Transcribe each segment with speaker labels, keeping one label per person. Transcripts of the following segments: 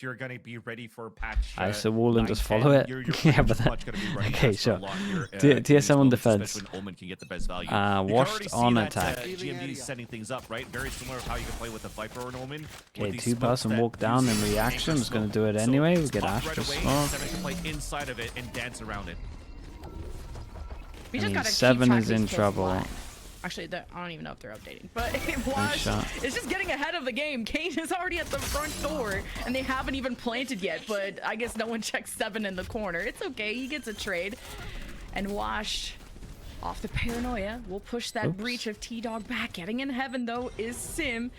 Speaker 1: you're going to be ready for patch
Speaker 2: ISO wall and just
Speaker 1: 9,
Speaker 2: follow it.
Speaker 1: you're
Speaker 2: Yeah, but
Speaker 1: pretty much going to be running
Speaker 2: okay,
Speaker 1: Astra
Speaker 2: sure.
Speaker 1: a lot here,
Speaker 2: TSM on
Speaker 1: moments,
Speaker 2: defense.
Speaker 1: especially when Omen can get the best value.
Speaker 2: Washed on attack.
Speaker 1: GMD is setting things up, right? Very similar to how you can play with a Viper or an Omen.
Speaker 2: Okay, 2-person walk down in reaction. Just going to do it anyway. We get Astra smoke.
Speaker 1: Play inside of it and dance around it.
Speaker 3: We just gotta keep
Speaker 2: 7
Speaker 3: track
Speaker 2: is
Speaker 3: of these
Speaker 2: in
Speaker 3: kills
Speaker 2: trouble.
Speaker 3: live. Actually, I don't even know if they're updating, but
Speaker 2: Nice shot.
Speaker 3: it's just getting ahead of the game. Kane is already at the front door, and they haven't even planted yet, but I guess no one checks 7 in the corner. It's okay, he gets a trade. And Wash, off the paranoia, will push that breach of T-Dog back. Getting in heaven, though, is Sim.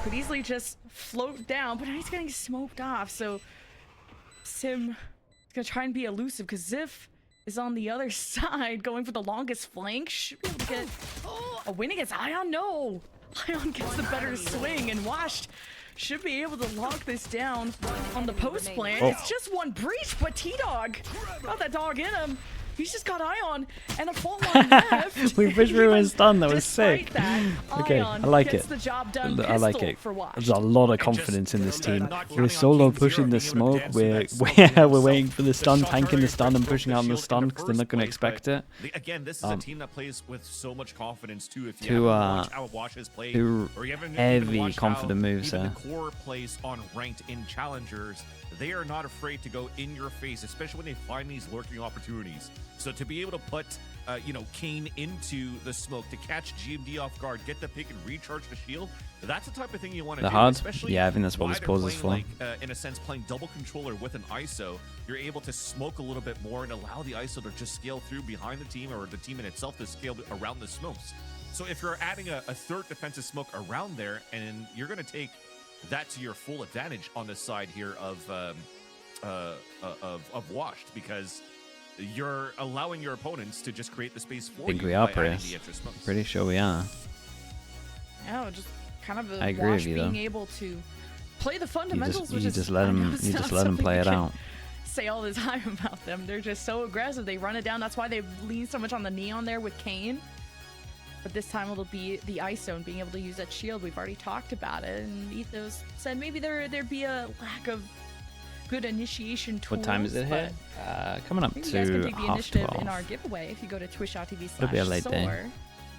Speaker 3: Could easily just float down, but now he's getting smoked off, so Sim is gonna try and be elusive, because Ziff is on the other side, going for the longest flank. Should be able to get a win against Ion. No! Ion gets the better swing, and Washed should be able to lock this down on the post plant. It's just one breach, but T-Dog got that dog in him. He's just got Ion and a fault line left.
Speaker 2: We pushed through his stun. That was
Speaker 3: Despite
Speaker 2: sick.
Speaker 3: that,
Speaker 2: Okay,
Speaker 3: Ion
Speaker 2: I like
Speaker 3: gets
Speaker 2: it.
Speaker 3: the job done.
Speaker 2: I like
Speaker 3: Pistol
Speaker 2: it.
Speaker 3: For Wash.
Speaker 2: There's a lot of confidence in this team. We're solo pushing the smoke. We're waiting for the stun, tanking the stun, and pushing out the stun because they're not going to expect it.
Speaker 1: Again, this is a team that plays with so much confidence too. If you haven't watched how Wash has played, or you haven't
Speaker 2: heavy
Speaker 1: watched
Speaker 2: confident
Speaker 1: how
Speaker 2: moves
Speaker 1: even
Speaker 2: there.
Speaker 1: the core plays on ranked in challengers, they are not afraid to go in your face, especially when they find these lurking opportunities. So to be able to put Kane into the smoke, to catch GMD off guard, get the pick and recharge the shield, that's the type of thing you want to do.
Speaker 2: hard?
Speaker 1: Especially
Speaker 2: Yeah, I think that's what
Speaker 1: while
Speaker 2: this
Speaker 1: they're
Speaker 2: pause is
Speaker 1: playing,
Speaker 2: for.
Speaker 1: like, in a sense, playing double controller with an ISO, you're able to smoke a little bit more and allow the ISO to just scale through behind the team, or the team in itself to scale around the smokes. So if you're adding a third defensive smoke around there, and you're going to take that to your full advantage on the side here of Washed, because you're allowing your opponents to just create the space for you.
Speaker 2: I think we are,
Speaker 1: by adding
Speaker 2: Prius.
Speaker 1: the extra smokes.
Speaker 2: Pretty sure we are.
Speaker 3: Yeah, just kind of
Speaker 2: I agree
Speaker 3: Wash
Speaker 2: with you,
Speaker 3: being
Speaker 2: though.
Speaker 3: able to play the fundamentals.
Speaker 2: You just let them play it out.
Speaker 3: Say all the time about them. They're just so aggressive. They run it down. That's why they lean so much on the neon there with Kane. But this time it'll be the ISO and being able to use that shield. We've already talked about it. And Ethos said maybe there'd be a lack of good initiation tools.
Speaker 2: What time is it here? Coming up
Speaker 3: Maybe you guys can
Speaker 2: to
Speaker 3: take the
Speaker 2: half
Speaker 3: initiative
Speaker 2: 12.
Speaker 3: in our giveaway if you go to
Speaker 2: It'll be a late day.
Speaker 3: twitch.tv/Soar.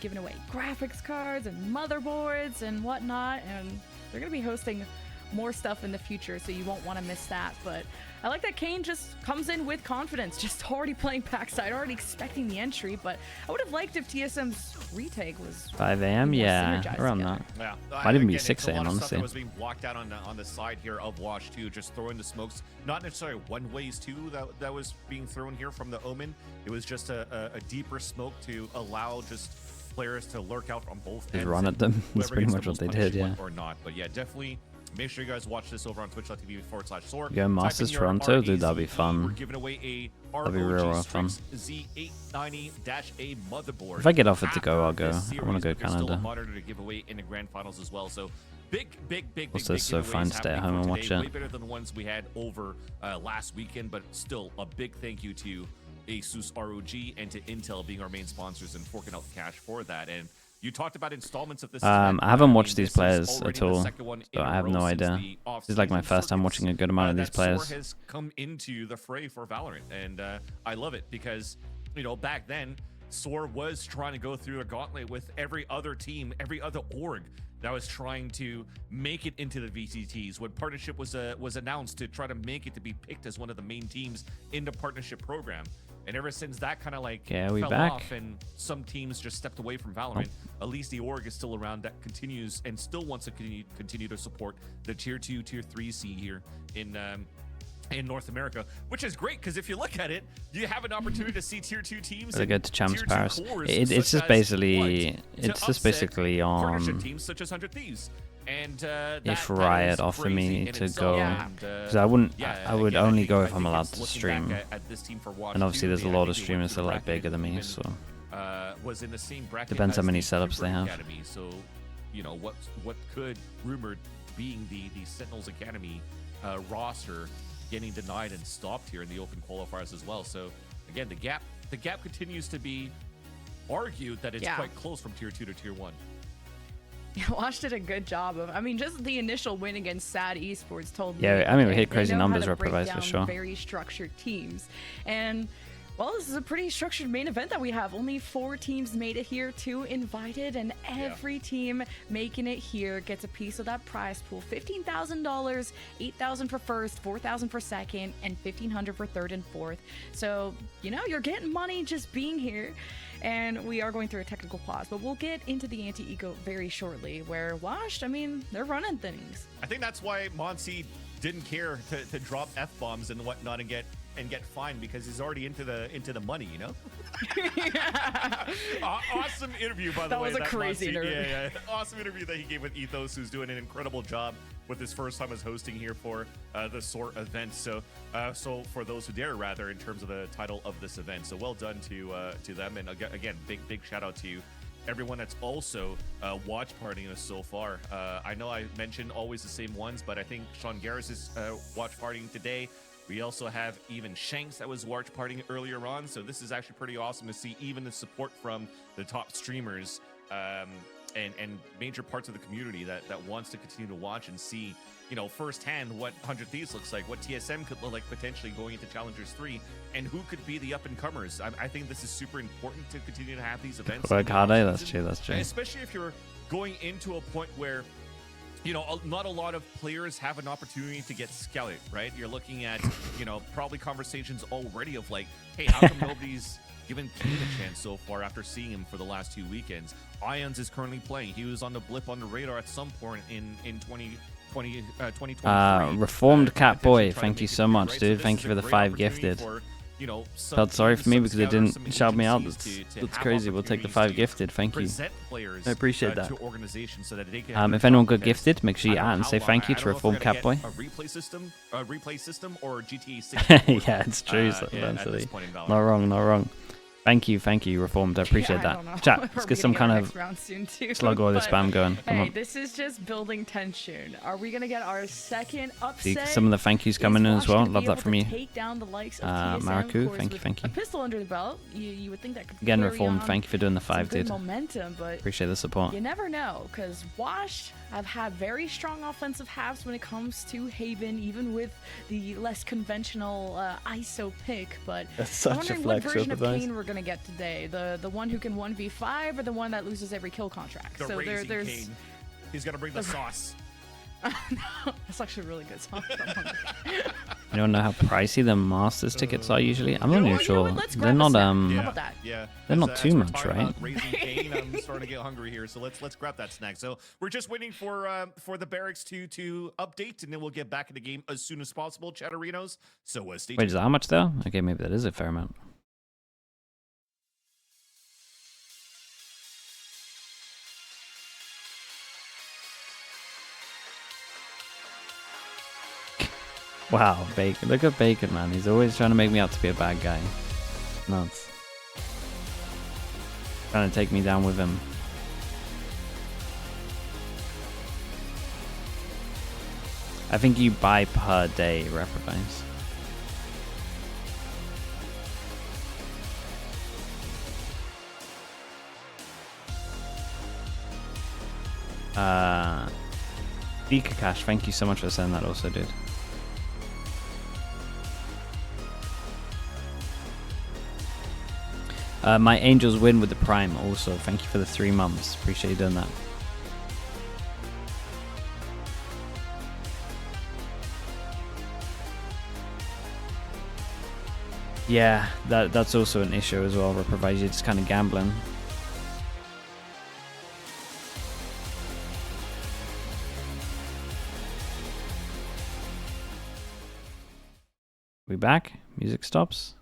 Speaker 3: Giving away graphics cards and motherboards and whatnot, and they're gonna be hosting more stuff in the future, so you won't want to miss that. But I like that Kane just comes in with confidence, just already playing backside, already expecting the entry. But I would have liked if TSM's retake was
Speaker 2: 5 a.m.
Speaker 3: more
Speaker 2: Yeah,
Speaker 3: synergized
Speaker 2: around
Speaker 3: together.
Speaker 2: that.
Speaker 1: Yeah,
Speaker 2: Might even be
Speaker 1: again,
Speaker 2: 6
Speaker 1: it's a lot
Speaker 2: a.m.
Speaker 1: of stuff
Speaker 2: honestly.
Speaker 1: that was being blocked out on the side here of Wash too, just throwing the smokes. Not necessarily one ways too that was being thrown here from the Omen. It was just a deeper smoke to allow just players to lurk out on both ends.
Speaker 2: Just run at them. That's
Speaker 1: Whoever
Speaker 2: pretty
Speaker 1: gets
Speaker 2: much
Speaker 1: the
Speaker 2: what they
Speaker 1: most
Speaker 2: did, yeah.
Speaker 1: punishment or not. But yeah, definitely make sure you guys watch this over on twitch.tv/Soar.
Speaker 2: Go Masters Toronto, dude, that'd be fun.
Speaker 1: We're giving away a
Speaker 2: That'd be real fun.
Speaker 1: Z890-A motherboard.
Speaker 2: If I get offered to go, I'll go.
Speaker 1: After
Speaker 2: I
Speaker 1: this
Speaker 2: want to
Speaker 1: series,
Speaker 2: go
Speaker 1: but there's still a
Speaker 2: Canada.
Speaker 1: monitor to give away in the grand finals as well. So big
Speaker 2: Also, so
Speaker 1: giveaways
Speaker 2: fine to stay at
Speaker 1: happening
Speaker 2: home
Speaker 1: for
Speaker 2: and
Speaker 1: today.
Speaker 2: watch
Speaker 1: Way
Speaker 2: it.
Speaker 1: better than the ones we had over last weekend, but still a big thank you to Asus ROG and to Intel being our main sponsors and forking out cash for that. And you talked about installments of this.
Speaker 2: I haven't watched these players at all,
Speaker 1: so
Speaker 2: so I have no idea. This is like my first time watching a good amount of these players.
Speaker 1: Soar has come into the fray for Valorant, and I love it because, you know, back then Soar was trying to go through a gauntlet with every other team, every other org that was trying to make it into the VCTs. When partnership was announced to try to make it to be picked as one of the main teams in the partnership program. And ever since that kind of like fell
Speaker 2: back?
Speaker 1: off and some teams just stepped away from Valorant, at least the org is still around that continues and still wants to continue to support the tier 2, tier 3 scene here in North America, which is great because if you look at it, you have an opportunity to see tier 2 teams.
Speaker 2: They go to Champs
Speaker 1: tier 2
Speaker 2: Paris.
Speaker 1: cores
Speaker 2: It's
Speaker 1: such
Speaker 2: just
Speaker 1: as
Speaker 2: basically,
Speaker 1: what? To
Speaker 2: it's just
Speaker 1: upset
Speaker 2: basically
Speaker 1: partnership
Speaker 2: on
Speaker 1: teams such as 100 Thieves. And
Speaker 2: if
Speaker 1: that
Speaker 2: Riot
Speaker 1: is
Speaker 2: offer
Speaker 1: crazy
Speaker 2: me
Speaker 1: in
Speaker 2: to
Speaker 1: itself.
Speaker 2: go,
Speaker 1: And,
Speaker 2: because I wouldn't,
Speaker 1: yeah,
Speaker 2: I would
Speaker 1: again,
Speaker 2: only
Speaker 1: think-
Speaker 2: go
Speaker 1: I
Speaker 2: if I'm
Speaker 1: think
Speaker 2: allowed
Speaker 1: it's
Speaker 2: to
Speaker 1: looking
Speaker 2: stream.
Speaker 1: back at this team for Watch
Speaker 2: And obviously,
Speaker 1: too,
Speaker 2: there's a
Speaker 1: they- I
Speaker 2: lot
Speaker 1: think
Speaker 2: of
Speaker 1: they went
Speaker 2: streamers that
Speaker 1: through
Speaker 2: are like
Speaker 1: bracket
Speaker 2: bigger than me,
Speaker 1: even,
Speaker 2: so
Speaker 1: was in the same bracket
Speaker 2: Depends how
Speaker 1: as
Speaker 2: many
Speaker 1: the
Speaker 2: setups they
Speaker 1: Timber
Speaker 2: have.
Speaker 1: Academy. So, you know, what could rumored being the Sentinels Academy roster getting denied and stopped here in the open qualifiers as well. So again, the gap continues to be argued that it's
Speaker 3: Yeah.
Speaker 1: quite close from tier 2 to tier 1.
Speaker 3: Wash did a good job of. I mean, just the initial win against Sad Esports told me.
Speaker 2: Yeah, I mean, we hit
Speaker 3: they
Speaker 2: crazy
Speaker 3: know how
Speaker 2: numbers
Speaker 3: to break
Speaker 2: Reprise for
Speaker 3: down
Speaker 2: sure.
Speaker 3: Very structured teams, and well, this is a pretty structured main event that we have. Only 4 teams made it here, 2 invited, and every team making it here gets a piece of that prize pool. $15,000, $8,000 for first, $4,000 for second, and $1,500 for third and fourth. So, you know, you're getting money just being here. And we are going through a technical pause, but we'll get into the anti-eco very shortly, where Washed, I mean, they're running things.
Speaker 1: I think that's why Monsi didn't care to drop F-bombs and whatnot and get fined, because he's already into the money, you know. Awesome interview, by the way.
Speaker 3: That was a crazy interview.
Speaker 1: Yeah. Awesome interview that he gave with Ethos, who's doing an incredible job with his first time as hosting here for the SOAR event. So for those who dare, rather, in terms of the title of this event. So well done to them, and again, big shout out to everyone that's also watch partying us so far. I know I mentioned always the same ones, but I think Sean Garris is watch partying today. We also have even Shanks that was watch partying earlier on. So this is actually pretty awesome to see even the support from the top streamers and major parts of the community that wants to continue to watch and see, you know, firsthand what 100 Thieves looks like, what TSM could look like potentially going into Challengers 3, and who could be the up-and-comers. I think this is super important to continue to have these events.
Speaker 2: Work hard, that's true.
Speaker 1: Especially if you're going into a point where, you know, not a lot of players have an opportunity to get scouted, right? You're looking at, you know, probably conversations already of like, hey, how come nobody's given Kane a chance so far after seeing him for the last 2 weekends? Ions is currently playing. He was on the blip on the radar at some point in 2023.
Speaker 2: Reformed Cat Boy, thank you so much, dude. Thank you for the 5 gifted.
Speaker 1: You know,
Speaker 2: felt sorry for me because they didn't shout me out. That's crazy. We'll take the 5 gifted. Thank you. I appreciate that. If anyone got gifted, make sure you add and say thank you to Reformed Cat Boy.
Speaker 1: A replay system or GTA 6.
Speaker 2: Yeah, it's true. Eventually, not wrong. Thank you, Reformed. I appreciate that. Chat, let's get some kind of slug or the spam going. Come on.
Speaker 3: This is just building tension. Are we gonna get our second upset?
Speaker 2: See some of the thank yous coming in as well. Love that from you.
Speaker 3: Take down the likes of TSM,
Speaker 2: Maraku, thank you.
Speaker 3: A pistol under the belt. You would think that could
Speaker 2: Again,
Speaker 3: carry
Speaker 2: Reformed,
Speaker 3: on
Speaker 2: thank you for doing the 5, dude.
Speaker 3: Momentum, but
Speaker 2: appreciate the support.
Speaker 3: You never know, because Wash have had very strong offensive halves when it comes to Haven, even with the less conventional ISO pick. But
Speaker 2: that's such a flex.
Speaker 3: What version of Kane we're gonna get today? The one who can 1v5 or the one that loses every kill contract?
Speaker 1: So there's Kane. He's gonna bring the sauce.
Speaker 3: No, that's actually a really good sauce.
Speaker 2: You don't know how pricey the Masters tickets are usually? I'm not even sure. They're not they're not too much, right?
Speaker 1: Kane, I'm starting to get hungry here, so let's grab that snack. So we're just waiting for the barracks to update, and then we'll get back in the game as soon as possible, Chatterinos. So stay tuned.
Speaker 2: Wait, is that how much though? Okay, maybe that is a fair amount. Wow, Bacon. Look at Bacon, man. He's always trying to make me out to be a bad guy. Nuts. Trying to take me down with him. I think you buy per day, Reprise. Dika Cash, thank you so much for sending that also, dude. My Angels win with the Prime also. Thank you for the 3 months. Appreciate you doing that. Yeah, that's also an issue as well, where provides you just kind of gambling. We back? Music stops.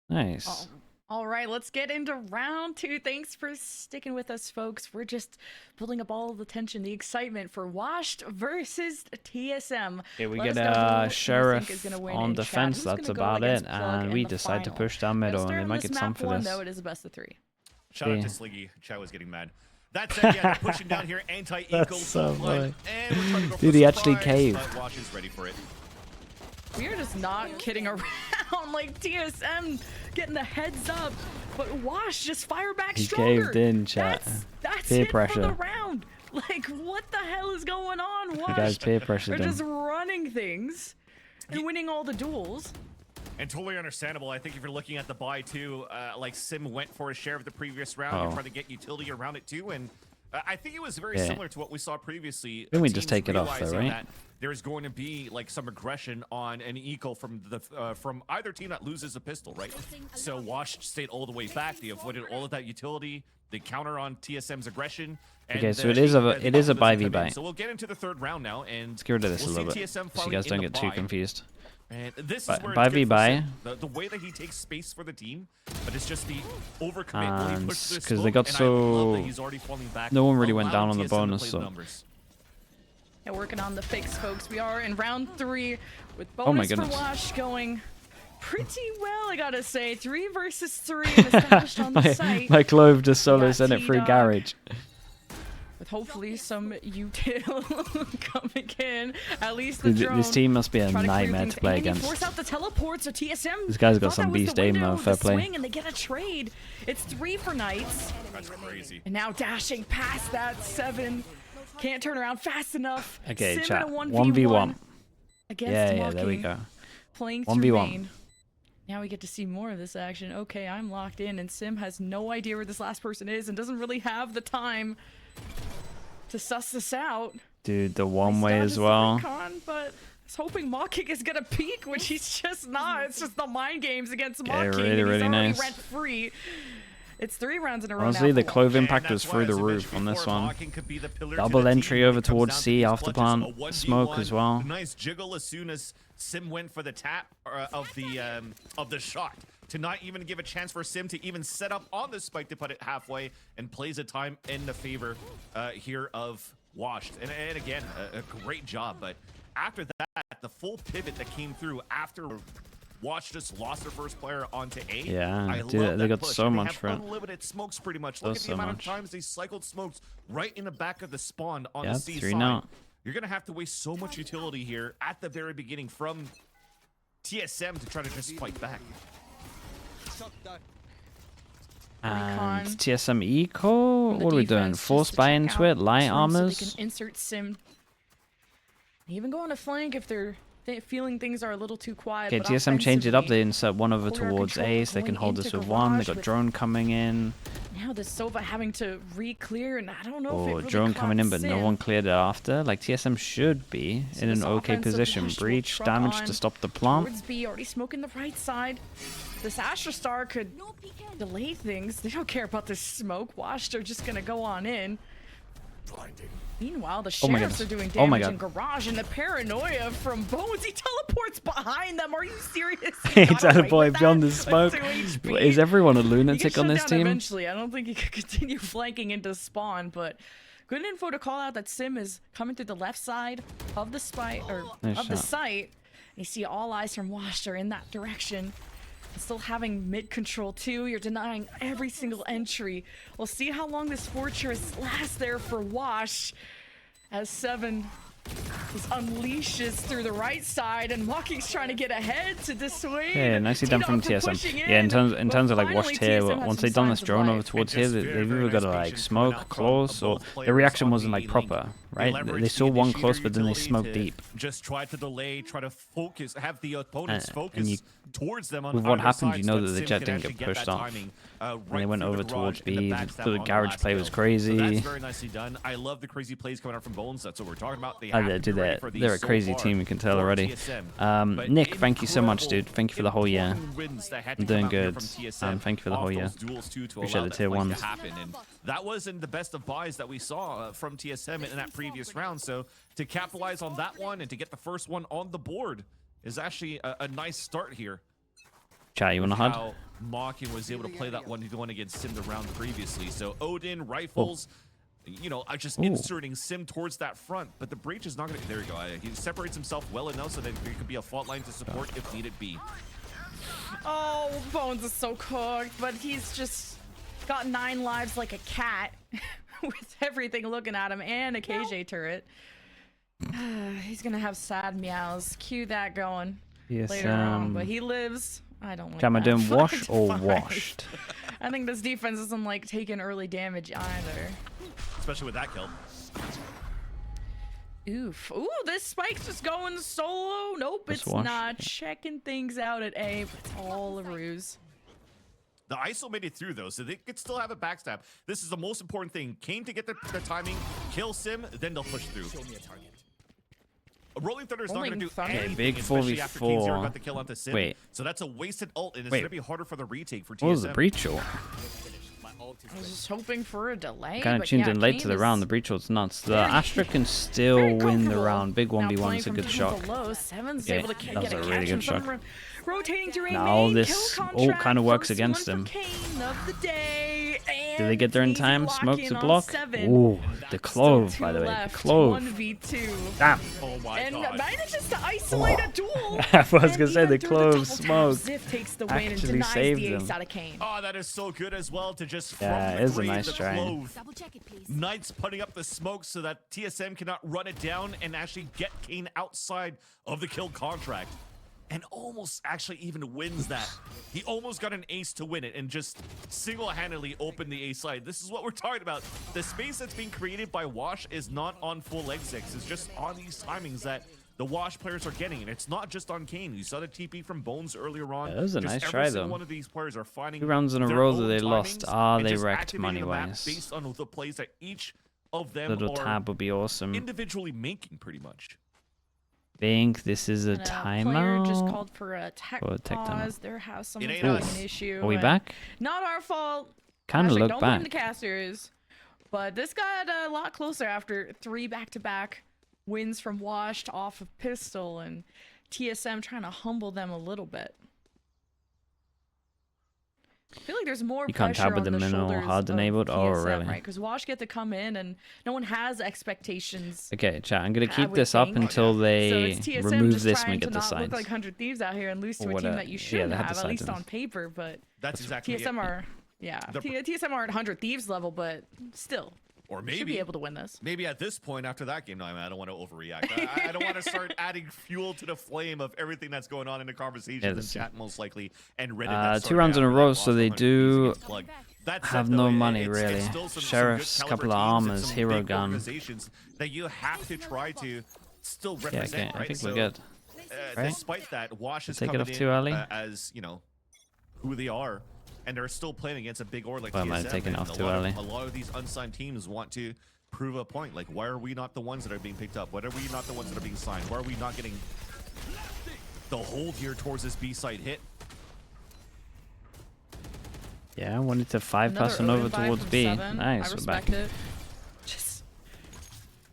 Speaker 2: Nice.
Speaker 3: Oh. All right, let's get into round 2. Thanks for sticking with us, folks. We're just building up all the tension, the excitement for Washed versus TSM.
Speaker 2: Okay, we get a Sheriff on defense. That's about it. And we decide to push down middle, and they might get some for this.
Speaker 3: Though it is a best of 3.
Speaker 1: Shout out to Sliggy. Chow was getting mad. That said, yeah, pushing down here, anti-eco.
Speaker 2: So funny.
Speaker 1: And we're trying to go
Speaker 2: dude, he actually caved.
Speaker 1: Wash is ready for it.
Speaker 3: We are just not kidding around. Like TSM getting the heads up, but Wash just fire back stronger.
Speaker 2: He caved in, chat.
Speaker 3: That's
Speaker 2: peer
Speaker 3: it
Speaker 2: pressure
Speaker 3: for the round. Like, what the hell is going on?
Speaker 2: The guys peer pressured
Speaker 3: They're
Speaker 2: him.
Speaker 3: just running things and winning all the duels.
Speaker 1: And totally understandable. I think if you're looking at the buy too, like Sim went for a share of the previous round. You're trying to get utility around it too, and I think it was very similar to what we saw previously.
Speaker 2: Then we just take it off, though, right?
Speaker 1: There's going to be like some aggression on an eco from the from either team that loses a pistol, right? So Wash stayed all the way back. They avoided all of that utility. They counter on TSM's aggression. And
Speaker 2: okay, so it is a buy v buy.
Speaker 1: So we'll get into the third round now, and
Speaker 2: let's get rid of this a little bit, so you guys don't get too confused.
Speaker 1: And this is where
Speaker 2: buy v buy.
Speaker 1: The way that he takes space for the team, but it's just the overcommit.
Speaker 2: Because they got so no one really went down on the bonus, so.
Speaker 3: Yeah, working on the fix, folks. We are in round 3 with bonus for Wash going pretty well, I gotta say. 3 versus 3 established on the site.
Speaker 2: My Clove just solo sent it through garage.
Speaker 3: With hopefully some util coming in. At least the drone.
Speaker 2: This team must be a nightmare to play against.
Speaker 3: Force out the teleports, so TSM.
Speaker 2: This guy's got some beast aim though, fair play.
Speaker 3: And they get a trade. It's 3 for Knights.
Speaker 1: That's crazy.
Speaker 3: And now dashing past that 7. Can't turn around fast enough.
Speaker 2: Okay,
Speaker 3: Sim
Speaker 2: chat.
Speaker 3: 1v1.
Speaker 2: Yeah, there we go.
Speaker 3: Playing
Speaker 2: 1v1.
Speaker 3: Now we get to see more of this action. Okay, I'm locked in, and Sim has no idea where this last person is and doesn't really have the time to suss this out.
Speaker 2: Dude, the one way as well.
Speaker 3: But I was hoping Mocking is gonna peek, which he's just not. It's just the mind games against Mocking.
Speaker 2: Yeah, really nice.
Speaker 3: Rent free. It's 3 rounds in a row.
Speaker 2: Honestly, the Clove impact was through the roof on this one. Double entry over towards C after plant. Smoke as well.
Speaker 1: Nice jiggle as soon as Sim went for the tap of the shot. To not even give a chance for Sim to even set up on the spike to put it halfway, and plays a time in the favor here of Washed. And again, a great job. But after that, the full pivot that came through after Watch just lost their first player onto A.
Speaker 2: Yeah, dude, they got
Speaker 1: push.
Speaker 2: so much
Speaker 1: for it.
Speaker 2: for it.
Speaker 1: Unlimited smokes pretty much. Look at the amount of times they cycled smokes right in the back of the spawn on the C
Speaker 2: 3
Speaker 1: side.
Speaker 2: now.
Speaker 1: You're going to have to waste so much utility here at the very beginning from TSM to try to just fight back.
Speaker 2: And TSM Eco? What are we doing? Force buy into it? Light armors?
Speaker 3: So they can insert Sim. Even go on a flank if they're feeling things are a little too quiet.
Speaker 2: Okay, TSM changed it up. They insert one over towards A, so they can hold this with 1. They got drone coming in.
Speaker 3: Now the Sova having to re-clear, and I don't know if it really
Speaker 2: drone coming in, but
Speaker 3: Sim.
Speaker 2: no one cleared it after. Like, TSM should be in an okay position. Breach, damage to stop the plant.
Speaker 3: Towards B, already smoking the right side. This Astra Star could delay things. They don't care about this smoke. Washed are just going to go on in.
Speaker 1: Blinding.
Speaker 3: Meanwhile, the sheriffs are doing damage in garage, and the paranoia from Bones, he teleports behind them. Are you serious?
Speaker 2: He teleported beyond the smoke. Is everyone a lunatic on this team?
Speaker 3: Eventually, I don't think he could continue flanking into spawn, but good info to call out that Sim is coming through the left side of the site. And you see all eyes from Washed are in that direction. Still having mid control too. You're denying every single entry. We'll see how long this fortress lasts there for Wash as 7 just unleashes through the right side, and Mocking's trying to get ahead to dissuade.
Speaker 2: Yeah, nicely done from TSM. Yeah, in terms of like Washed here, once they've done this drone over towards here, they've either got to like smoke close, or their reaction wasn't like proper, right? They saw one close, but then they smoked deep.
Speaker 1: Just try to delay, try to focus, have the opponents focus towards them on
Speaker 2: with what happened, you know that the jet didn't get pushed off. When they went over towards B, the garage play was crazy.
Speaker 1: That's very nicely done. I love the crazy plays coming out from Bones. That's what we're talking about.
Speaker 2: They're a crazy team, you can tell already. Nick, thank you so much, dude. Thank you for the whole year. I'm doing good. Thank you for the whole year. Appreciate the tier 1s.
Speaker 1: That wasn't the best of buys that we saw from TSM in that previous round. So to capitalize on that one and to get the first one on the board is actually a nice start here.
Speaker 2: Chat, you want to HUD?
Speaker 1: How Mocking was able to play that 1v1 against Sim the round previously. So Odin, rifles, you know, just inserting Sim towards that front, but the breach is not going to. There you go. He separates himself well enough so that there could be a fault line to support if needed be.
Speaker 3: Oh, Bones is so cooked, but he's just got 9 lives like a cat with everything looking at him and a KJ turret. He's going to have sad meows. Cue that going later on, but he lives. I don't like
Speaker 2: Am I
Speaker 3: that.
Speaker 2: doing wash or washed?
Speaker 3: I think this defense isn't like taking early damage either.
Speaker 1: Especially with that kill.
Speaker 3: Oof. Ooh, this spike's just going solo. Nope,
Speaker 2: Just
Speaker 3: it's
Speaker 2: wash.
Speaker 3: not. Checking things out at A, but it's all a ruse.
Speaker 1: The ISO made it through, though, so they could still have a backstab. This is the most important thing. Kane to get the timing, kill Sim, then they'll push through. Rolling Thunder is not going to do anything,
Speaker 2: big
Speaker 1: especially after King Zero
Speaker 2: 4v4.
Speaker 1: got the kill onto Sim.
Speaker 2: Wait.
Speaker 1: So that's a wasted ult, and it's
Speaker 2: Wait.
Speaker 1: going to be harder for the retake for TSM.
Speaker 2: What was the breach ult?
Speaker 3: I was just hoping for a delay.
Speaker 2: Kind of
Speaker 3: but
Speaker 2: tuned
Speaker 3: yeah,
Speaker 2: in late
Speaker 3: Kane
Speaker 2: to the
Speaker 3: is
Speaker 2: round. The breach ult's nuts. The
Speaker 3: very-
Speaker 2: Astra can still
Speaker 3: very
Speaker 2: win the
Speaker 3: comfortable.
Speaker 2: round. Big
Speaker 3: Now
Speaker 2: 1v1
Speaker 3: playing
Speaker 2: is a
Speaker 3: from
Speaker 2: good
Speaker 3: down
Speaker 2: shot.
Speaker 3: below, Seven's
Speaker 2: Yeah,
Speaker 3: able to
Speaker 2: that was
Speaker 3: get
Speaker 2: a
Speaker 3: a
Speaker 2: really
Speaker 3: catch
Speaker 2: good
Speaker 3: and
Speaker 2: shot.
Speaker 3: some rotating to
Speaker 2: Now all
Speaker 3: remain.
Speaker 2: this
Speaker 3: Kill
Speaker 2: all
Speaker 3: contract,
Speaker 2: kind of works
Speaker 3: first
Speaker 2: against
Speaker 3: one
Speaker 2: him.
Speaker 3: for Kane of the day,
Speaker 2: Do they get there in
Speaker 3: and
Speaker 2: time?
Speaker 3: easy
Speaker 2: Smoke
Speaker 3: lock
Speaker 2: to
Speaker 3: in on
Speaker 2: block.
Speaker 3: 7.
Speaker 2: Ooh, the
Speaker 3: Still
Speaker 2: clove, by
Speaker 3: two
Speaker 2: the way. The
Speaker 3: left,
Speaker 2: clove.
Speaker 3: 1v2.
Speaker 2: Damn.
Speaker 1: Oh my
Speaker 3: And
Speaker 1: god.
Speaker 3: manages to isolate a duel.
Speaker 2: I was
Speaker 3: And
Speaker 2: gonna say
Speaker 3: even
Speaker 2: the
Speaker 3: through
Speaker 2: clove
Speaker 3: double tap,
Speaker 2: smoke
Speaker 3: Ziv takes the win and
Speaker 2: actually
Speaker 3: denies
Speaker 2: saved
Speaker 3: the ace
Speaker 2: them.
Speaker 3: out of Kane.
Speaker 1: Oh, that is so good as well to just
Speaker 2: Yeah,
Speaker 1: from
Speaker 2: it
Speaker 1: the
Speaker 2: is a
Speaker 1: grave,
Speaker 2: nice
Speaker 1: the
Speaker 2: try.
Speaker 1: clove.
Speaker 4: Double check it, please.
Speaker 1: Knights putting up the smoke so that TSM cannot run it down and actually get Kane outside of the kill contract. And almost actually even wins that. He almost got an ace to win it and just single-handedly opened the ace side. This is what we're talking about. The space that's being created by Wash is not on full leg 6. It's just on these timings that the Wash players are getting. And it's not just on Kane. You saw the TP from Bones earlier on.
Speaker 2: Yeah, that was a
Speaker 1: Just
Speaker 2: nice
Speaker 1: every
Speaker 2: try,
Speaker 1: single
Speaker 2: though.
Speaker 1: one of these players are finding
Speaker 2: 2 rounds in a
Speaker 1: their
Speaker 2: row that
Speaker 1: own
Speaker 2: they lost.
Speaker 1: timings
Speaker 2: Ah,
Speaker 1: and
Speaker 2: they
Speaker 1: just
Speaker 2: wrecked
Speaker 1: activating the map
Speaker 2: money-wise.
Speaker 1: based on the plays that each of them
Speaker 2: Little
Speaker 1: are
Speaker 2: tab would be awesome.
Speaker 1: individually making, pretty much.
Speaker 2: Think this is a
Speaker 3: And player just
Speaker 2: timeout.
Speaker 3: called for a tech
Speaker 2: Or a tech timeout.
Speaker 3: pause. There has someone
Speaker 1: ain't
Speaker 3: having
Speaker 1: us.
Speaker 3: an issue.
Speaker 2: Are we
Speaker 3: and
Speaker 2: back?
Speaker 3: Not our fault.
Speaker 2: Kind of
Speaker 3: Hashtag
Speaker 2: look
Speaker 3: don't blame the
Speaker 2: back.
Speaker 3: casters. But this got a lot closer after 3 back-to-back wins from Washed off of Pistol, and TSM trying to humble them a little bit. I feel like there's more
Speaker 2: You can't
Speaker 3: pressure
Speaker 2: tab with
Speaker 3: on
Speaker 2: the minimal
Speaker 3: shoulders
Speaker 2: hard
Speaker 3: of
Speaker 2: enabled? Oh,
Speaker 3: TSM,
Speaker 2: really?
Speaker 3: right? Because Wash get to come in, and no one has expectations.
Speaker 2: Okay, chat. I'm gonna
Speaker 3: I
Speaker 2: keep
Speaker 3: would
Speaker 2: this up
Speaker 3: think.
Speaker 2: until
Speaker 3: So
Speaker 2: they
Speaker 3: it's TSM
Speaker 2: remove
Speaker 3: just
Speaker 2: this when
Speaker 3: trying
Speaker 2: we get
Speaker 3: to
Speaker 2: the
Speaker 3: not
Speaker 2: signs.
Speaker 3: look like 100 Thieves out here and lose to
Speaker 2: Or
Speaker 3: a team
Speaker 2: whatever.
Speaker 3: that you
Speaker 2: Yeah,
Speaker 3: shouldn't
Speaker 2: they had
Speaker 3: have,
Speaker 2: the
Speaker 3: at least
Speaker 2: signs.
Speaker 3: on paper. But
Speaker 1: That's exactly
Speaker 3: TSM
Speaker 1: it.
Speaker 3: are, yeah,
Speaker 1: The-
Speaker 3: TSM are at 100 Thieves level, but still,
Speaker 1: Or
Speaker 3: should be
Speaker 1: maybe
Speaker 3: able to win this.
Speaker 1: Maybe at this point after that game, no, I don't want to overreact. I don't want to start adding fuel to the flame of everything that's going on in the conversation in
Speaker 2: this-
Speaker 1: chat, most likely, and Reddit. that
Speaker 2: 2
Speaker 1: started
Speaker 2: rounds in a
Speaker 1: after
Speaker 2: row,
Speaker 1: that
Speaker 2: so
Speaker 1: loss
Speaker 2: they
Speaker 1: 100
Speaker 2: do
Speaker 1: gets plugged. That said,
Speaker 2: have
Speaker 1: though,
Speaker 2: no
Speaker 1: it-
Speaker 2: money,
Speaker 1: it's
Speaker 2: really.
Speaker 1: still some
Speaker 2: Sheriff's,
Speaker 1: good
Speaker 2: couple of
Speaker 1: caliber teams and
Speaker 2: armors,
Speaker 1: some
Speaker 2: hero
Speaker 1: big
Speaker 2: gun.
Speaker 1: organizations that you have to try to still
Speaker 2: Yeah,
Speaker 1: represent,
Speaker 2: okay,
Speaker 1: right?
Speaker 2: I think
Speaker 1: So,
Speaker 2: we're good. Right?
Speaker 1: Despite that, Wash is
Speaker 2: Take it
Speaker 1: coming
Speaker 2: off
Speaker 1: in
Speaker 2: too early?
Speaker 1: As, you know, who they are. And they're still playing against a big org like
Speaker 2: Why am I
Speaker 1: TSM.
Speaker 2: taking
Speaker 1: and
Speaker 2: off
Speaker 1: a
Speaker 2: too
Speaker 1: lot of-
Speaker 2: early?
Speaker 1: A lot of these unsigned teams want to prove a point. Like, why are we not the ones that are being picked up? Why are we not the ones that are being signed? Why are we not getting the hold here towards this B-side hit?
Speaker 2: Yeah, I wanted to 5-pass
Speaker 3: Another
Speaker 2: on over
Speaker 3: Odin buy
Speaker 2: towards
Speaker 3: from
Speaker 2: B.
Speaker 3: 7.
Speaker 2: Nice,
Speaker 3: I
Speaker 2: we're
Speaker 3: respect
Speaker 2: back.
Speaker 3: it. Just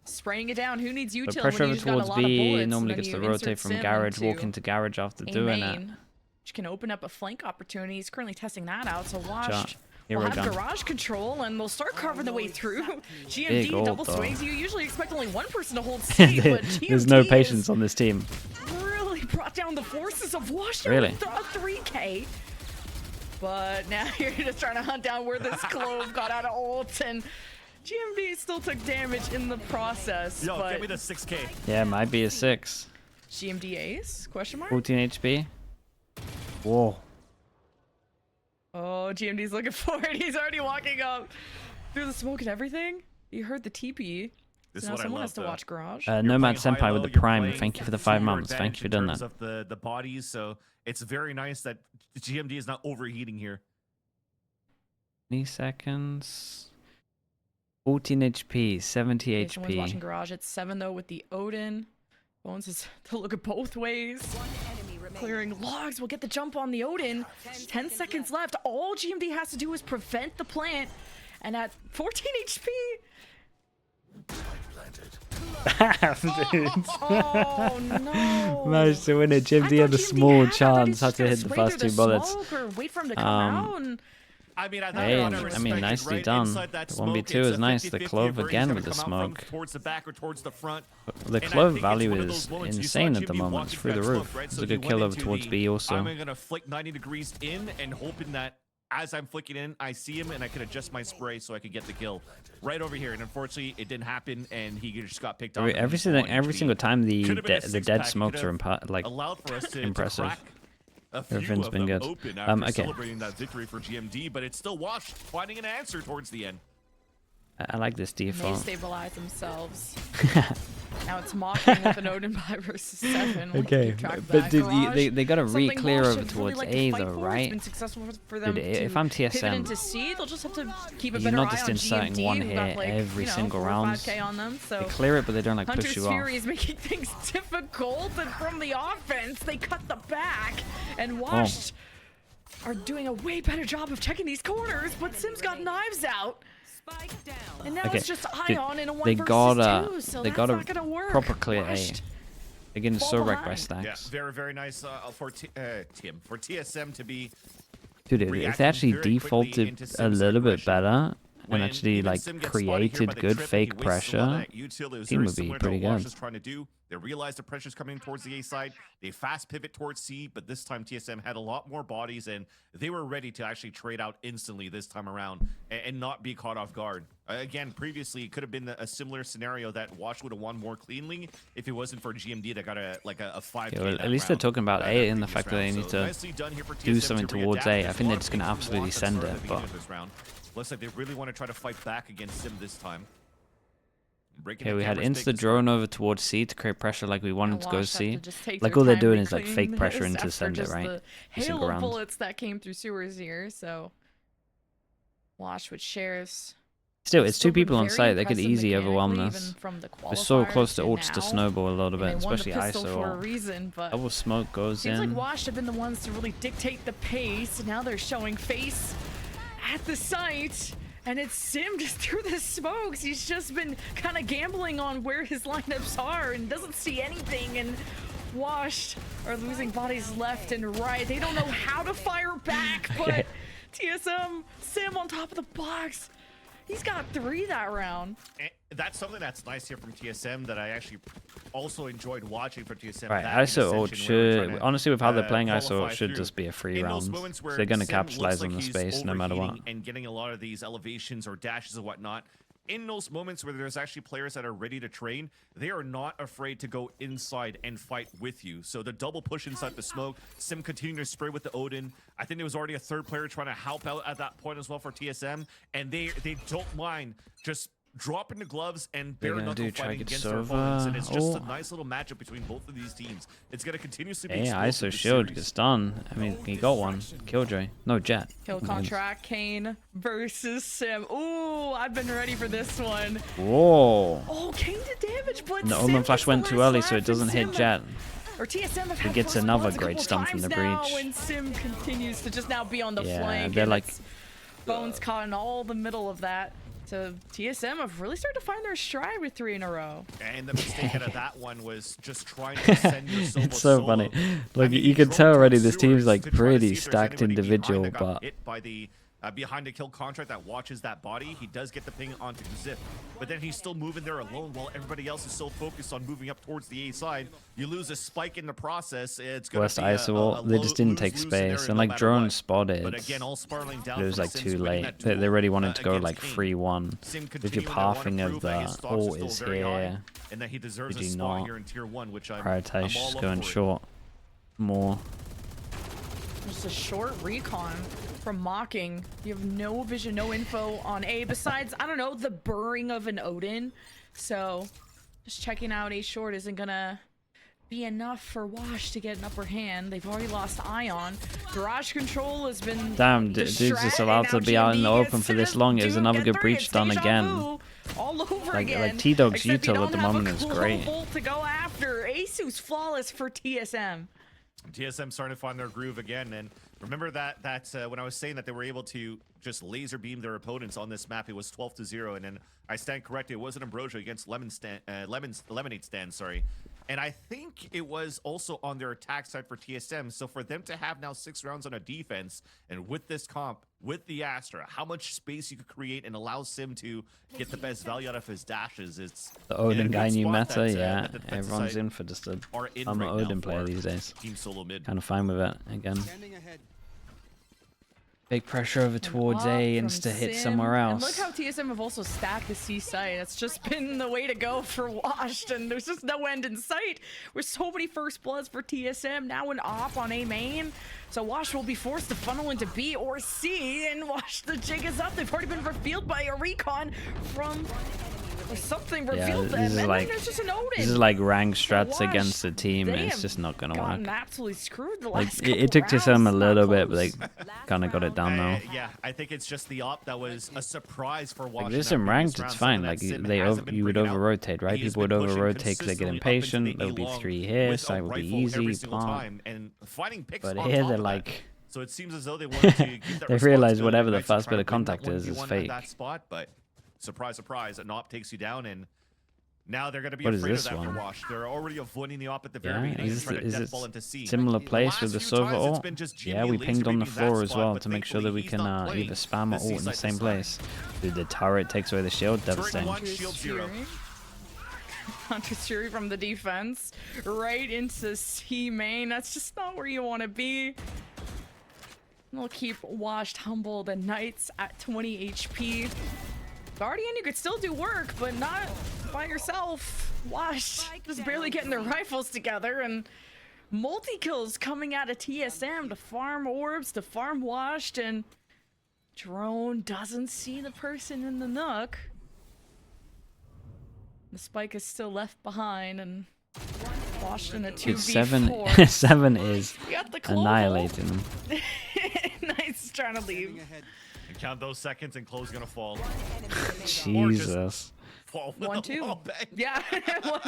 Speaker 3: spraying it down. Who needs
Speaker 2: But
Speaker 3: util
Speaker 2: pressure
Speaker 3: when
Speaker 2: over
Speaker 3: you just got a
Speaker 2: towards
Speaker 3: lot of
Speaker 2: B
Speaker 3: bullets?
Speaker 2: normally
Speaker 3: And then
Speaker 2: gets
Speaker 3: you
Speaker 2: to
Speaker 3: insert
Speaker 2: rotate from
Speaker 3: Sim
Speaker 2: garage, walk
Speaker 3: into
Speaker 2: into garage after
Speaker 3: a
Speaker 2: doing it.
Speaker 3: main, which can open up a flank opportunity. He's currently testing that out. So
Speaker 2: Shot.
Speaker 3: Washed
Speaker 2: Hero
Speaker 3: will have
Speaker 2: gun.
Speaker 3: garage control, and they'll start carving the way through. GMD
Speaker 2: Big ult,
Speaker 3: double
Speaker 2: though.
Speaker 3: swings. You usually expect only one person to hold C, but GMD
Speaker 2: There's no
Speaker 3: is
Speaker 2: patience on this team.
Speaker 3: really brought down the forces of Wash
Speaker 2: Really?
Speaker 3: with a 3K. But now you're just trying to hunt down where this clove got out of ult, and GMD still took damage in the process.
Speaker 1: Yo,
Speaker 3: but
Speaker 1: give me the 6K.
Speaker 2: Yeah, might be a 6.
Speaker 3: GMD ace? Question mark?
Speaker 2: 14 HP. Whoa.
Speaker 3: Oh, GMD's looking for it. He's already walking up through the smoke and everything. You heard the TP.
Speaker 1: This
Speaker 3: So
Speaker 1: is
Speaker 3: now
Speaker 1: what I
Speaker 3: someone
Speaker 1: love,
Speaker 3: has to
Speaker 1: though.
Speaker 3: watch garage.
Speaker 1: You're
Speaker 2: Nomad
Speaker 1: playing
Speaker 2: Senpai with
Speaker 1: high-low,
Speaker 2: the
Speaker 1: you're
Speaker 2: Prime.
Speaker 1: playing
Speaker 2: Thank you for the
Speaker 1: to
Speaker 2: 5
Speaker 1: your
Speaker 2: months. Thank
Speaker 1: advantage
Speaker 2: you for
Speaker 1: in
Speaker 2: doing
Speaker 1: terms
Speaker 2: that.
Speaker 1: of the bodies, so it's very nice that GMD is not overheating here.
Speaker 2: 20 seconds. 14 HP, 70
Speaker 3: Okay, someone's watching
Speaker 2: HP.
Speaker 3: garage. It's 7 though with the Odin. Bones is to look at both ways. Clearing logs will get the jump on the Odin. 10 seconds left. All GMD has to do is prevent the plant. And at 14 HP. Oh no.
Speaker 2: Managed to win it.
Speaker 3: I
Speaker 2: GMD had
Speaker 3: thought
Speaker 2: a
Speaker 3: GMD
Speaker 2: small
Speaker 3: had that, but
Speaker 2: chance.
Speaker 3: he's
Speaker 2: Had
Speaker 3: just
Speaker 2: to
Speaker 3: gonna
Speaker 2: hit the
Speaker 3: spray
Speaker 2: first
Speaker 3: through
Speaker 2: 2
Speaker 3: the
Speaker 2: bullets.
Speaker 3: smoke or wait for him to come out and
Speaker 1: I mean, I
Speaker 2: Hey,
Speaker 1: gotta
Speaker 2: I
Speaker 1: respect
Speaker 2: mean,
Speaker 1: it,
Speaker 2: nicely
Speaker 1: right?
Speaker 2: done.
Speaker 1: Inside that
Speaker 2: The
Speaker 1: smoke,
Speaker 2: 1v2
Speaker 1: it's
Speaker 2: is
Speaker 1: a
Speaker 2: nice. The
Speaker 1: 50-50
Speaker 2: clove
Speaker 1: of where he's
Speaker 2: again
Speaker 1: gonna
Speaker 2: with the
Speaker 1: come out from
Speaker 2: smoke.
Speaker 1: towards the back or towards the front.
Speaker 2: The
Speaker 1: And I
Speaker 2: clove
Speaker 1: think it's
Speaker 2: value
Speaker 1: one of
Speaker 2: is
Speaker 1: those moments you saw
Speaker 2: insane at the
Speaker 1: Jimmy
Speaker 2: moment.
Speaker 1: walking
Speaker 2: It's through the
Speaker 1: that
Speaker 2: roof.
Speaker 1: smoke, right?
Speaker 2: It's
Speaker 1: So
Speaker 2: a
Speaker 1: he
Speaker 2: good
Speaker 1: went
Speaker 2: kill over
Speaker 1: into
Speaker 2: towards
Speaker 1: the,
Speaker 2: B also.
Speaker 1: I'm gonna flick 90 degrees in and hoping that as I'm flicking in, I see him and I can adjust my spray so I can get the kill right over here. And unfortunately, it didn't happen, and he just got picked off.
Speaker 2: Every single time the
Speaker 1: the
Speaker 2: dead smokes are like
Speaker 1: allowed for us to
Speaker 2: impressive.
Speaker 1: crack a few
Speaker 2: Everything's
Speaker 1: of
Speaker 2: been
Speaker 1: them
Speaker 2: good.
Speaker 1: open after
Speaker 2: Okay.
Speaker 1: celebrating that victory for GMD, but it's still Wash finding an answer towards the end.
Speaker 2: I like this
Speaker 3: They
Speaker 2: default.
Speaker 3: stabilize themselves. Now it's mocking with an Odin 5 versus 7.
Speaker 2: Okay, but dude, they gotta re-clear over towards A though, right? Dude, if I'm TSM,
Speaker 3: they'll just have to keep a
Speaker 2: you're
Speaker 3: better
Speaker 2: not
Speaker 3: eye
Speaker 2: just
Speaker 3: on
Speaker 2: inserting
Speaker 3: GMD,
Speaker 2: one
Speaker 3: who got,
Speaker 2: hit
Speaker 3: like,
Speaker 2: every single
Speaker 3: 4 or
Speaker 2: round.
Speaker 3: 5K on them, so
Speaker 2: they clear it, but they don't like
Speaker 3: Hunter's
Speaker 2: push you
Speaker 3: Fury
Speaker 2: off.
Speaker 3: is making things difficult, and from the offense, they cut the back, and Washed are doing a way better job of checking these corners, but Sim's got knives out. And now it's just Ion in a 1 versus 2, so
Speaker 2: they
Speaker 3: that's
Speaker 2: gotta
Speaker 3: not gonna work.
Speaker 2: proper clear A.
Speaker 3: Washed
Speaker 2: They're getting
Speaker 3: fall
Speaker 2: so wrecked by
Speaker 3: behind.
Speaker 2: stacks.
Speaker 1: Yeah, very, very nice for TSM to be.
Speaker 2: Dude, if they actually defaulted a little bit better and actually like created good fake pressure, team would be pretty good.
Speaker 1: They realize the pressure's coming towards the A side. They fast pivot towards C, but this time TSM had a lot more bodies, and they were ready to actually trade out instantly this time around and not be caught off guard. Again, previously, it could have been a similar scenario that Wash would have won more cleanly if it wasn't for GMD that got a 5K.
Speaker 2: Yeah, well, at least they're talking about A in the fact that they need to do something towards A. I think they're just going to absolutely send it, but...
Speaker 1: Looks like they really want to try to fight back against Sim this time.
Speaker 2: Okay, we had insta drone over towards C to create pressure like we wanted to go C. Like
Speaker 3: Like
Speaker 2: all they're doing is like fake pressure into send it, right?
Speaker 3: The
Speaker 2: Single
Speaker 3: hail of
Speaker 2: round.
Speaker 3: bullets that came through sewers here, so Wash with Sheriffs.
Speaker 2: Still, it's two
Speaker 3: been
Speaker 2: people on
Speaker 3: very
Speaker 2: site. They could
Speaker 3: impressive
Speaker 2: easily overwhelm
Speaker 3: mechanically,
Speaker 2: this.
Speaker 3: even from the
Speaker 2: We're so
Speaker 3: qualifiers
Speaker 2: close to ults to
Speaker 3: now.
Speaker 2: snowball a little
Speaker 3: And
Speaker 2: bit,
Speaker 3: they won the
Speaker 2: especially
Speaker 3: pistol for a
Speaker 2: ISO.
Speaker 3: reason, but
Speaker 2: Double smoke goes
Speaker 3: seems
Speaker 2: in.
Speaker 3: like Wash have been the ones to really dictate the pace, and now they're showing face at the site. And it's Sim just through the smokes. He's just been kind of gambling on where his lineups are and doesn't see anything. And Washed are losing bodies left and right. They don't know how to fire back, but TSM, Sim on top of the box. He's got 3 that round.
Speaker 1: And that's something that's nice here from TSM that I actually also enjoyed watching for TSM.
Speaker 2: Right, ISO ult should, honestly, with how they're playing ISO ult should just be a free round. So they're going to capitalize on the space no matter what.
Speaker 1: And getting a lot of these elevations or dashes and whatnot. In those moments where there's actually players that are ready to train, they are not afraid to go inside and fight with you. So the double push inside the smoke, Sim continuing to spray with the Odin. I think there was already a third player trying to help out at that point as well for TSM, and they don't mind just dropping the gloves and bare knuckle fighting against their opponents, and it's just a nice little matchup between both of these teams. It's going to continuously be
Speaker 2: ISO shield gets done. I mean, he got one. Killjoy. No, Jet.
Speaker 3: Kill contract, Kane versus Sim. Ooh, I've been ready for this one.
Speaker 2: Whoa.
Speaker 3: Oh, Kane did damage, but
Speaker 2: The
Speaker 3: Sim
Speaker 2: Omen Flash
Speaker 3: gets the
Speaker 2: went too
Speaker 3: last
Speaker 2: early, so
Speaker 3: laugh,
Speaker 2: it doesn't
Speaker 3: and
Speaker 2: hit
Speaker 3: Sim
Speaker 2: Jet.
Speaker 3: Or TSM have
Speaker 2: He
Speaker 3: had
Speaker 2: gets
Speaker 3: first
Speaker 2: another
Speaker 3: bloods a
Speaker 2: great
Speaker 3: couple
Speaker 2: stun from the
Speaker 3: times now,
Speaker 2: breach.
Speaker 3: and Sim continues to just now be on the
Speaker 2: Yeah,
Speaker 3: flank.
Speaker 2: they're
Speaker 3: and
Speaker 2: like...
Speaker 3: it's Bones caught in all the middle of that. So TSM have really started to find their stride with 3 in a row.
Speaker 1: And the mistake out of that one was just trying to send your solo.
Speaker 2: It's so funny. Like, you can tell already this team's like pretty stacked individual, but...
Speaker 1: hit by the behind a kill contract that watches that body. He does get the ping onto Zip, but then he's still moving there alone while everybody else is so focused on moving up towards the A side. You lose a spike in the process. It's going
Speaker 2: West
Speaker 1: to be
Speaker 2: ISO, they just didn't take space, and like drone spotted.
Speaker 1: But again, all spiraling down.
Speaker 2: It was like too late. They really wanted to go like 3-1. If your pathing of the ult is here,
Speaker 1: and that he deserves
Speaker 2: did
Speaker 1: a
Speaker 2: you
Speaker 1: spot
Speaker 2: not
Speaker 1: here in tier 1, which I'm
Speaker 2: prioritize
Speaker 1: all
Speaker 2: just
Speaker 1: up
Speaker 2: going
Speaker 1: for.
Speaker 2: short more?
Speaker 3: Just a short recon from Mocking. You have no vision, no info on A besides, I don't know, the burring of an Odin. So just checking out A short isn't gonna be enough for Wash to get an upper hand. They've already lost Ion. Garage control has been
Speaker 2: Damn, dude's just allowed to be out in the open for this long. It was another good breach done again.
Speaker 3: All over
Speaker 2: Like
Speaker 3: again.
Speaker 2: T-Dog's
Speaker 3: Except you
Speaker 2: util at
Speaker 3: don't
Speaker 2: the
Speaker 3: have a
Speaker 2: moment is great.
Speaker 3: global to go after. Asu's flawless for TSM.
Speaker 1: TSM starting to find their groove again, and remember that when I was saying that they were able to just laser beam their opponents on this map, it was 12-0, and then I stand corrected, it wasn't Ambrosia against Lemonade Stand, sorry. And I think it was also on their attack side for TSM. So for them to have now 6 rounds on a defense, and with this comp, with the Astra, how much space you could create and allow Sim to get the best value out of his dashes, it's
Speaker 2: The Odin guy new
Speaker 1: spot
Speaker 2: meta,
Speaker 1: that,
Speaker 2: yeah.
Speaker 1: that the defensive
Speaker 2: Everyone's
Speaker 1: side
Speaker 2: in for just a...
Speaker 1: are in
Speaker 2: I'm an
Speaker 1: right now
Speaker 2: Odin player
Speaker 1: for
Speaker 2: these days.
Speaker 1: Team Solo Mid.
Speaker 2: Kind of fine with it again. Big pressure over towards A, insta hit somewhere else.
Speaker 3: And look how TSM have also stacked the C site. It's just been the way to go for Washed, and there's just no end in sight. With so many first bloods for TSM, now an op on A main. So Wash will be forced to funnel into B or C, and Wash, the jig is up. They've already been revealed by a recon from... something revealed them, and then there's just an Odin.
Speaker 2: This is like rank strats against a team, and it's just not gonna work.
Speaker 3: Absolutely screwed the
Speaker 2: Like,
Speaker 3: last
Speaker 2: it took TSM a little bit, but they kind of got it down now.
Speaker 1: Yeah, I think it's just the op that was a surprise for Wash.
Speaker 2: Like, this in ranked, it's fine. Like you would over rotate, right? People would over rotate because they get impatient. There'll be 3 here, side will be easy, plant. But here they're like.
Speaker 1: So it seems as though they wanted to give that
Speaker 2: they realize whatever the first bit of contact is fake.
Speaker 1: That spot, but surprise, surprise, an op takes you down, and now they're going to be
Speaker 2: what
Speaker 1: afraid
Speaker 2: is
Speaker 1: of
Speaker 2: this
Speaker 1: that
Speaker 2: one?
Speaker 1: for Wash. They're already avoiding the op at the very beginning and trying to deathball into C.
Speaker 2: Similar place with the Sova ult? Yeah, we pinged on the floor as well
Speaker 1: but
Speaker 2: to make sure that we can either spam or ult in the same place. Dude, the turret takes away the shield, devastating.
Speaker 3: Hunter Fury from the defense, right into C main. That's just not where you want to be. We'll keep Washed humble. The Knights at 20 HP. Guardian, you could still do work, but not by yourself. Washed just barely getting their rifles together, and multi-kills coming out of TSM to farm orbs, to farm Washed, and Drone doesn't see the person in the nook. The spike is still left behind, and Washed in a 2v4.
Speaker 2: 7 is annihilating them.
Speaker 3: Nice, trying to leave.
Speaker 1: And count those seconds, and Chloe's gonna fall.
Speaker 2: Jesus.
Speaker 1: Fall
Speaker 3: 1-2. Yeah. Well,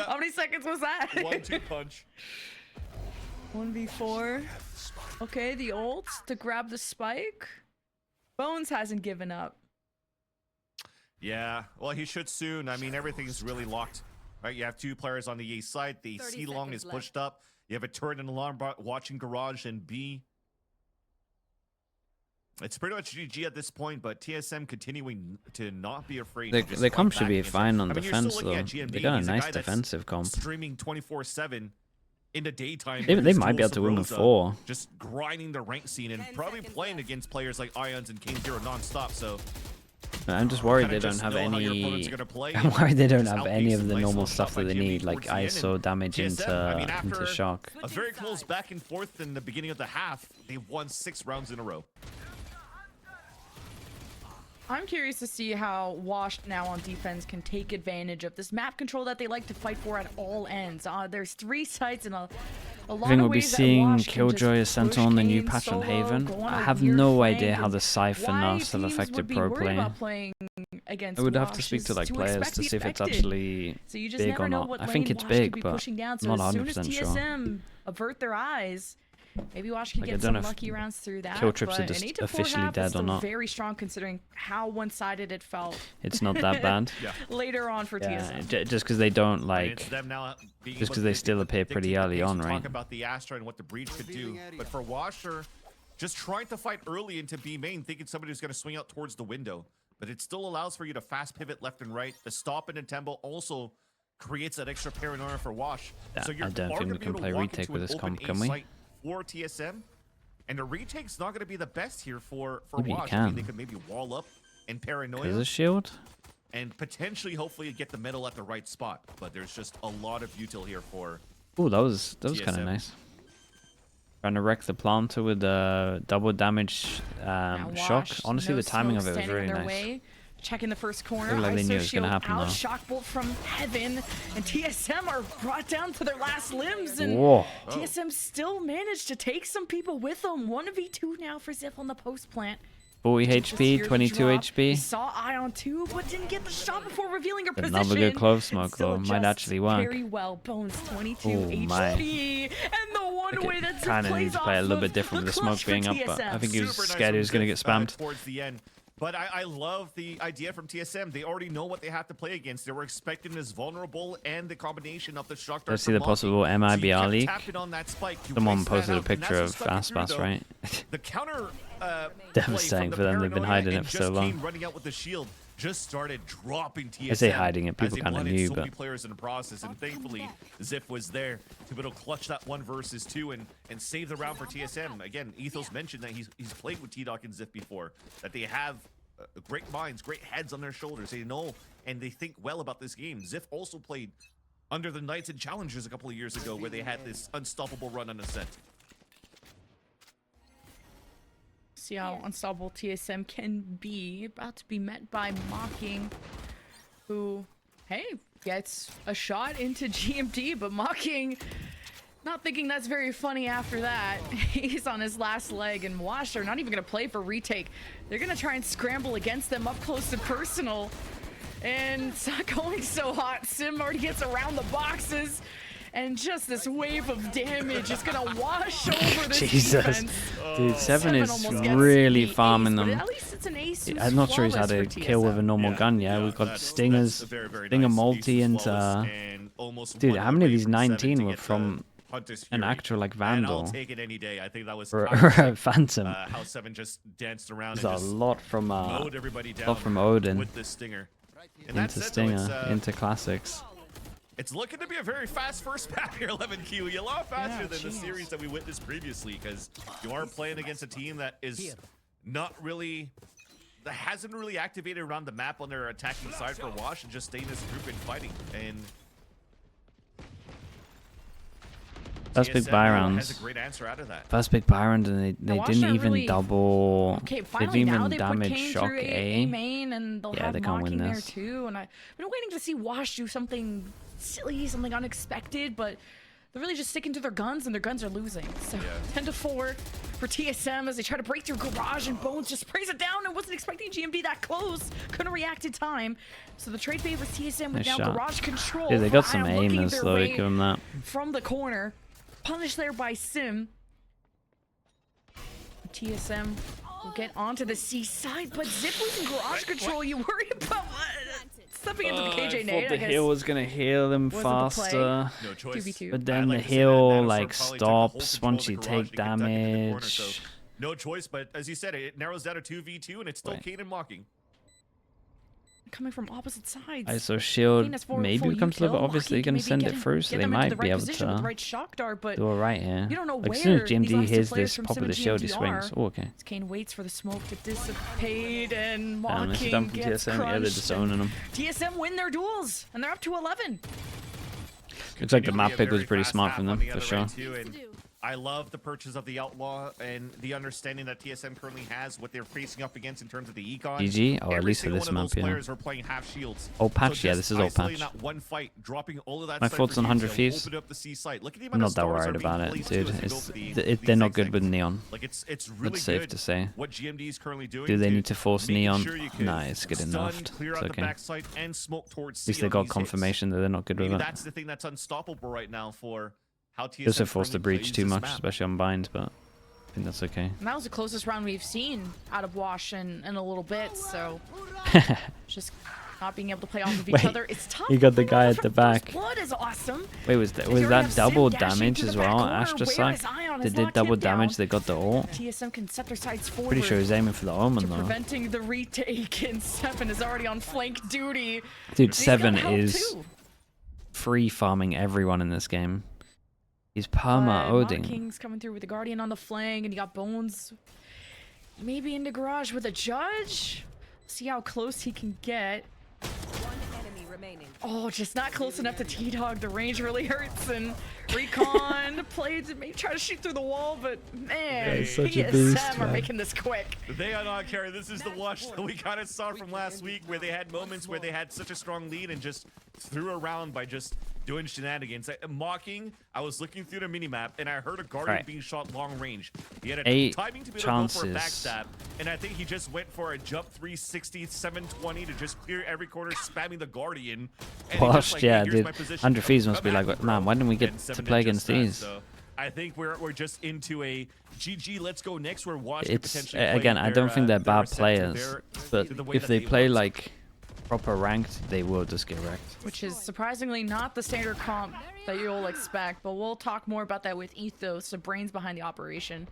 Speaker 3: how many seconds was that?
Speaker 1: 1-2 punch.
Speaker 3: 1v4. Okay, the ult to grab the spike. Bones hasn't given up.
Speaker 1: Yeah, well, he should soon. I mean, everything's really locked. Right, you have 2 players on the A side. The C long is pushed up. You have a turret and alarm bot watching garage and B. It's pretty much GG at this point, but TSM continuing to not be afraid.
Speaker 2: The comp should be fine on defense, though. They got a nice defensive comp.
Speaker 1: Streaming 24/7 in the daytime.
Speaker 2: They might be able to win with 4.
Speaker 1: Just grinding the rank scene and probably playing against players like Ions and King Zero non-stop. So
Speaker 2: I'm just worried they don't have any. I'm worried they don't have any of the normal stuff that they need, like ISO damage into shock.
Speaker 1: A very close back and forth in the beginning of the half. They won 6 rounds in a row.
Speaker 3: I'm curious to see how Washed now on defense can take advantage of this map control that they like to fight for at all ends. There's 3 sites and a lot
Speaker 2: I think
Speaker 3: of
Speaker 2: we'll be
Speaker 3: ways that
Speaker 2: seeing
Speaker 3: Wash can
Speaker 2: Killjoy
Speaker 3: just
Speaker 2: Sentinel
Speaker 3: push
Speaker 2: in the new
Speaker 3: Kane
Speaker 2: patch on
Speaker 3: solo,
Speaker 2: Haven.
Speaker 3: go on
Speaker 2: I
Speaker 3: a
Speaker 2: have
Speaker 3: weird
Speaker 2: no
Speaker 3: flank,
Speaker 2: idea how
Speaker 3: and
Speaker 2: the Scythe and
Speaker 3: why
Speaker 2: Nurse have
Speaker 3: teams
Speaker 2: affected
Speaker 3: would be
Speaker 2: pro
Speaker 3: worried
Speaker 2: play.
Speaker 3: about playing against
Speaker 2: I would have to
Speaker 3: Wash
Speaker 2: speak
Speaker 3: is
Speaker 2: to like players
Speaker 3: expect
Speaker 2: to
Speaker 3: the
Speaker 2: see if it's
Speaker 3: affected.
Speaker 2: actually
Speaker 3: So you just
Speaker 2: big
Speaker 3: never
Speaker 2: or
Speaker 3: know
Speaker 2: not.
Speaker 3: what
Speaker 2: I think
Speaker 3: lane
Speaker 2: it's
Speaker 3: Wash could
Speaker 2: big,
Speaker 3: be
Speaker 2: but
Speaker 3: pushing down.
Speaker 2: I'm
Speaker 3: So
Speaker 2: not
Speaker 3: as soon as
Speaker 2: 100% sure.
Speaker 3: TSM avert their eyes, maybe Wash could
Speaker 2: Like, I
Speaker 3: get
Speaker 2: don't
Speaker 3: some
Speaker 2: know if
Speaker 3: lucky rounds through that.
Speaker 2: kill trips are
Speaker 3: but
Speaker 2: just
Speaker 3: an 8-4
Speaker 2: officially
Speaker 3: half
Speaker 2: dead
Speaker 3: is
Speaker 2: or
Speaker 3: still
Speaker 2: not.
Speaker 3: very strong considering how one-sided it felt.
Speaker 2: It's not that bad.
Speaker 3: Later on for TSM.
Speaker 2: Just because they don't like.
Speaker 1: It's them now being
Speaker 2: Just
Speaker 1: able
Speaker 2: because they
Speaker 1: to
Speaker 2: still appear
Speaker 1: dictate
Speaker 2: pretty
Speaker 1: the
Speaker 2: early
Speaker 1: pace.
Speaker 2: on,
Speaker 1: We
Speaker 2: right?
Speaker 1: Talk about the Astra and what the breach could do, but for Washer, just trying to fight early into B main, thinking somebody was going to swing out towards the window, but it still allows for you to fast pivot left and right. The stop in tempo also creates that extra paranoia for Wash.
Speaker 2: Yeah,
Speaker 1: So you're
Speaker 2: I don't think we can play retake with this comp, can we?
Speaker 1: For TSM, and the retake's not going to be the best here for
Speaker 2: Maybe you
Speaker 1: Wash. I
Speaker 2: can.
Speaker 1: mean, they could maybe wall up and
Speaker 2: Because
Speaker 1: paranoia
Speaker 2: of shield?
Speaker 1: and potentially, hopefully, get the middle at the right spot. But there's just a lot of util here for.
Speaker 2: Ooh, that was kind of
Speaker 1: TSM.
Speaker 2: nice. Trying to wreck the planter with double damage shock.
Speaker 3: Wash,
Speaker 2: Honestly,
Speaker 3: no
Speaker 2: the timing of
Speaker 3: smoke
Speaker 2: it was
Speaker 3: standing
Speaker 2: very
Speaker 3: in their
Speaker 2: nice.
Speaker 3: way. Checking the first corner.
Speaker 2: Looked like they
Speaker 3: ISO
Speaker 2: knew it was gonna
Speaker 3: shield
Speaker 2: happen,
Speaker 3: out.
Speaker 2: though.
Speaker 3: Shock bolt from heaven, and TSM are brought down to their last limbs. And
Speaker 2: Whoa.
Speaker 3: TSM still managed to take some people with them. 1v2 now for Zip on the post plant.
Speaker 2: 40
Speaker 3: Just
Speaker 2: HP,
Speaker 3: here to
Speaker 2: 22
Speaker 3: drop. He
Speaker 2: HP.
Speaker 3: saw Ion 2, but didn't get the shot before revealing her position.
Speaker 2: Another good clove
Speaker 3: And
Speaker 2: smoke,
Speaker 3: still
Speaker 2: though. Might
Speaker 3: adjusts
Speaker 2: actually work.
Speaker 3: Very well. Bones 22
Speaker 2: Ooh,
Speaker 3: HP.
Speaker 2: my.
Speaker 3: And the one way that Zip
Speaker 2: Kind of
Speaker 3: plays
Speaker 2: need to play a
Speaker 3: off
Speaker 2: little
Speaker 3: of
Speaker 2: bit different
Speaker 3: the
Speaker 2: with the smoke
Speaker 3: clutch for
Speaker 2: being up, but I
Speaker 3: TSM.
Speaker 2: think he was
Speaker 1: Super nice
Speaker 2: scared he was going to get
Speaker 1: from Zip,
Speaker 2: spammed.
Speaker 1: towards the end. But I love the idea from TSM. They already know what they have to play against. They were expecting this vulnerable and the combination of the shock dart.
Speaker 2: Let's see the possible MIBR leak. Someone
Speaker 1: Someone
Speaker 2: posted a picture of Aspas, right?
Speaker 1: The counter
Speaker 2: Devastating for them. They've been hiding it for so long.
Speaker 1: Running out with the shield. just started dropping TSM.
Speaker 2: I say hiding it, people
Speaker 1: kind
Speaker 2: kind
Speaker 1: of
Speaker 2: of knew,
Speaker 1: so
Speaker 2: but
Speaker 1: many players in the process, and thankfully Ziff was there to be able to clutch that 1 versus 2 and save the round for TSM. Again, Ethos mentioned that he's played with T-Doc and Ziff before, that they have great minds, great heads on their shoulders. They know and they think well about this game. Ziff also played under the Knights and Challengers a couple of years ago, where they had this unstoppable run on Ascent.
Speaker 3: See how unstoppable TSM can be. About to be met by Mocking, who, hey, gets a shot into GMD, but Mocking not thinking that's very funny after that. He's on his last leg, and Wash are not even gonna play for retake. They're gonna try and scramble against them up close and personal. And it's not going so hot. Sim already gets around the boxes. And just this wave of damage is gonna wash over this defense.
Speaker 2: Dude, Seven is really farming them.
Speaker 3: At least it's an ace.
Speaker 2: I'm not sure he's had a kill with a normal gun yet. We've got Stingers, Stinger multi into... Dude, how many of these 19 were from an actual like Vandal?
Speaker 1: I'll take it any day. I think that was
Speaker 2: or a Phantom.
Speaker 1: How Seven just danced around.
Speaker 2: There's a lot from
Speaker 1: Odin
Speaker 2: with
Speaker 1: the Stinger.
Speaker 2: into Stinger, into Classics.
Speaker 1: It's looking to be a very fast first map here, 11Q. A lot faster than the series that we witnessed previously, because you are playing against a team that is not really, that hasn't really activated around the map on their attacking side for Wash, and just staying as a group and fighting. And
Speaker 2: First big buy rounds.
Speaker 1: Has a great answer out of that.
Speaker 2: First big buy round, and they didn't even
Speaker 3: really...
Speaker 2: double.
Speaker 3: Okay,
Speaker 2: they
Speaker 3: finally
Speaker 2: didn't
Speaker 3: now
Speaker 2: even
Speaker 3: they
Speaker 2: damage
Speaker 3: put Kane
Speaker 2: Shock
Speaker 3: through
Speaker 2: A.
Speaker 3: main, and they'll have
Speaker 2: they can't
Speaker 3: Mocking
Speaker 2: win
Speaker 3: there
Speaker 2: this.
Speaker 3: too. And I've been waiting to see Wash do something silly, something unexpected, but they're really just sticking to their guns, and their guns are losing. So 10-4 for TSM as they try to break through Garage, and Bones just sprays it down and wasn't expecting GMD that close. Couldn't react in time. So the trade favors TSM with now Garage control.
Speaker 2: Yeah, they got some aimers though, give them that.
Speaker 3: From the corner. Punished there by Sim. TSM will get onto the C side, but Zip losing Garage control. You worry about stepping into the KJ nade.
Speaker 2: The heal was gonna heal them faster.
Speaker 1: No choice.
Speaker 3: 2v2.
Speaker 2: But then the heal like stops once you take damage.
Speaker 1: No choice, but as you said, it narrows down to 2v2, and it's still Kane and Mocking.
Speaker 3: Coming from opposite sides.
Speaker 2: ISO shield maybe becomes a little bit obvious. They can send it through, so they might be able to do alright here.
Speaker 3: You don't know
Speaker 2: like,
Speaker 3: where
Speaker 2: as soon as GMD hears
Speaker 3: players
Speaker 2: this
Speaker 3: from
Speaker 2: pop of the shield, he swings. Oh, okay.
Speaker 3: Kane waits for the smoke to dissipate, and Mocking
Speaker 2: this is done from
Speaker 3: gets
Speaker 2: TSM. Yeah, they're just owning them.
Speaker 3: TSM win their duels, and they're up to 11.
Speaker 2: Looks like the map pick was pretty smart from them, for sure.
Speaker 1: I love the purchase of the Outlaw and the understanding that TSM currently has what they're facing up against in terms of the econ.
Speaker 2: GG, or at least for this map, yeah.
Speaker 1: Players are playing half shields.
Speaker 2: Old patch, yeah, this is old patch.
Speaker 1: That one fight, dropping all of that.
Speaker 2: My thoughts on 100 Thieves? I'm not that worried about it, dude. They're not good with Neon.
Speaker 1: Like it's really
Speaker 2: That's safe to say.
Speaker 1: What GMD is currently doing.
Speaker 2: Do they need to force Neon? Nah, it's good enough. It's okay. At least they got confirmation that they're not good with it.
Speaker 1: That's the thing that's unstoppable right now for how TSM.
Speaker 2: They also forced the breach too much, especially on bind, but I think that's okay.
Speaker 3: And that was the closest round we've seen out of Wash in a little bit, so just not being able to play off of each other. It's tough.
Speaker 2: You got the guy at the back.
Speaker 3: Blood is awesome.
Speaker 2: Wait, was that double damage as well? Astrosuck? They did double damage, they got the ult.
Speaker 3: TSM can set their sights forward.
Speaker 2: Pretty sure he's aiming for the Omen though.
Speaker 3: Preventing the retake, and Seven is already on flank duty.
Speaker 2: Dude, Seven is free farming everyone in this game. He's perma-oding.
Speaker 3: King's coming through with the Guardian on the flank, and you got Bones maybe into Garage with a Judge. See how close he can get.
Speaker 4: One enemy remaining.
Speaker 3: Oh, just not close enough to T-Dog. The range really hurts, and Recon played to maybe try to shoot through the wall, but man, TSM are making this quick.
Speaker 1: They are not carrying. This is the Wash that we kind of saw from last week, where they had moments where they had such a strong lead and just threw around by just doing shenanigans. Mocking, I was looking through the minimap and I heard a Guardian being shot long range. He had a timing to be able to go for a backstab, and I think he just went for a jump 360, 720 to just clear every corner, spamming the Guardian.
Speaker 2: Wash, yeah, dude. 100 Thieves must be like, man, why didn't we get to play against these?
Speaker 1: So I think we're just into a GG. Let's go next. Where Wash
Speaker 2: potentially again, I don't think they're bad players, but if they play like proper ranked, they will just get wrecked.
Speaker 3: Which is surprisingly not the standard comp that you'll expect, but we'll talk more about that with Ethos, the brains behind the operation.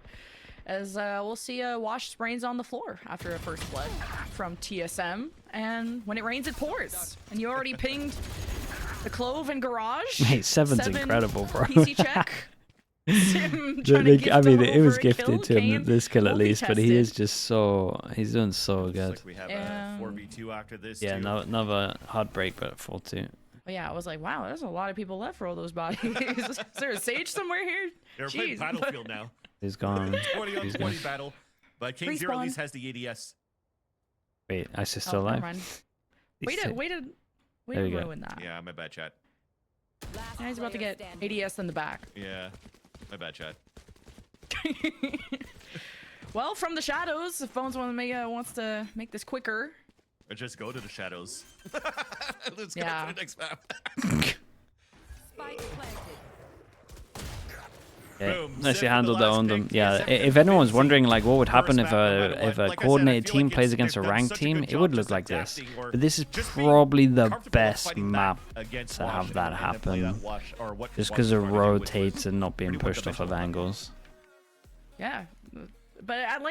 Speaker 3: as we'll see Wash sprains on the floor after a first blood from TSM. And when it rains, it pours. And you already pinged the Clove and Garage.
Speaker 2: Mate, seven's incredible, bro.
Speaker 3: PC check.
Speaker 2: I mean, it was gifted to him, this kill at least, but he is just so, he's doing so good.
Speaker 1: Like we have a 4v2 after this.
Speaker 2: Yeah, no, another heartbreak, but 4-2.
Speaker 3: Yeah, I was like, wow, there's a lot of people left for all those bodies. Is there a Sage somewhere here?
Speaker 1: They're playing Battlefield now.
Speaker 2: He's gone.
Speaker 1: 20 on 20 battle. But King Zero at least has the ADS.
Speaker 2: Wait, Ice is still alive?
Speaker 3: Way to ruin that.
Speaker 1: Yeah, my bad, chat.
Speaker 3: Now he's about to get ADS in the back.
Speaker 1: Yeah, my bad, chat.
Speaker 3: Well, from the shadows, if Bones wants to make this quicker.
Speaker 1: Or just go to the shadows. Let's go to the next map.
Speaker 4: Spike planted.
Speaker 2: Yeah,
Speaker 1: Boom.
Speaker 2: nicely
Speaker 1: Zip
Speaker 2: handled
Speaker 1: the
Speaker 2: that
Speaker 1: last
Speaker 2: on them.
Speaker 1: pick.
Speaker 2: Yeah,
Speaker 1: TSM
Speaker 2: if anyone's
Speaker 1: convincing
Speaker 2: wondering like what would happen
Speaker 1: first
Speaker 2: if
Speaker 1: map, no matter
Speaker 2: a
Speaker 1: what. Like I said, I
Speaker 2: coordinated
Speaker 1: feel
Speaker 2: team
Speaker 1: like
Speaker 2: plays
Speaker 1: it's-
Speaker 2: against a
Speaker 1: they've done
Speaker 2: ranked
Speaker 1: such a
Speaker 2: team,
Speaker 1: good
Speaker 2: it would
Speaker 1: job
Speaker 2: look
Speaker 1: just
Speaker 2: like this.
Speaker 1: adapting or
Speaker 2: But this is
Speaker 1: just being
Speaker 2: probably the
Speaker 1: comfortable
Speaker 2: best
Speaker 1: fighting
Speaker 2: map
Speaker 1: back against
Speaker 2: to
Speaker 1: Wash
Speaker 2: have that
Speaker 1: and then play that
Speaker 2: happen.
Speaker 1: Wash, or what
Speaker 2: Just
Speaker 1: Wash
Speaker 2: because it
Speaker 1: was trying to do, which was
Speaker 2: rotates and not being
Speaker 1: pretty
Speaker 2: pushed off of
Speaker 1: one-dimensional.
Speaker 2: angles.
Speaker 3: Yeah, but I like